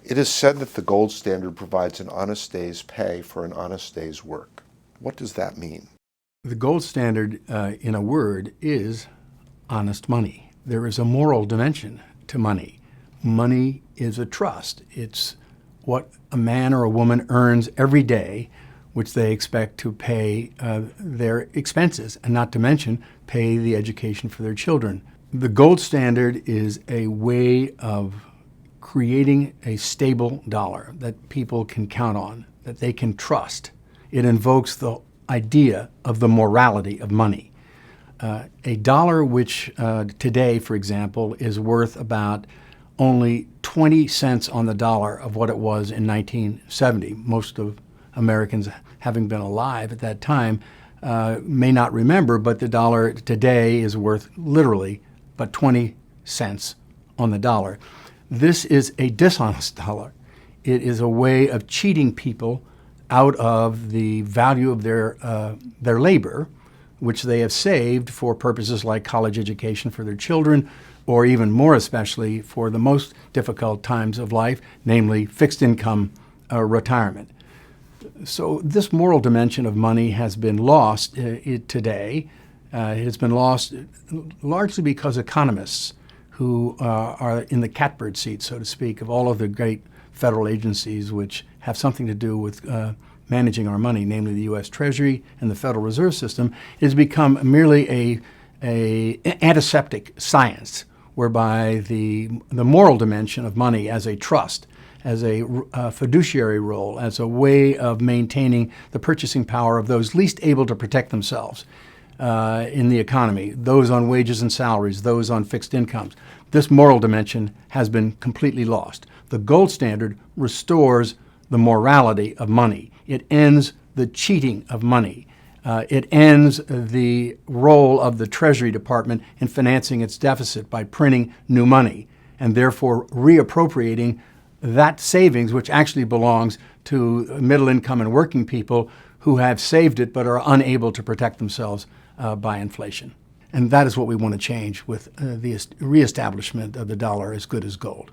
It is said that the gold standard provides an honest day's pay for an honest day's work. What does that mean? The gold standard, in a word, is honest money. There is a moral dimension to money. Money is a trust. It's what a man or a woman earns every day, which they expect to pay their expenses, and not to mention pay the education for their children. The gold standard is a way of creating a stable dollar that people can count on, that they can trust. It invokes the idea of the morality of money. A dollar which today, for example, is worth about only 20 cents on the dollar of what it was in 1970. Most of Americans, having been alive at that time, may not remember, but the dollar today is worth literally but 20 cents on the dollar. This is a dishonest dollar. It is a way of cheating people out of the value of their labor, which they have saved for purposes like college education for their children, or even more especially for the most difficult times of life, namely fixed income retirement. So this moral dimension of money has been lost today. It has been lost largely because economists who are in the catbird seat, so to speak, of all of the great federal agencies which have something to do with managing our money, namely the U.S. Treasury and the Federal Reserve System, it has become merely a antiseptic science, whereby the moral dimension of money as a trust, as a fiduciary role, as a way of maintaining the purchasing power of those least able to protect themselves in the economy, those on wages and salaries, those on fixed incomes. This moral dimension has been completely lost. The gold standard restores the morality of money. It ends the cheating of money. It ends the role of the Treasury Department in financing its deficit by printing new money and therefore reappropriating that savings, which actually belongs to middle income and working people who have saved it but are unable to protect themselves by inflation. And that is what we want to change with the reestablishment of the dollar as good as gold.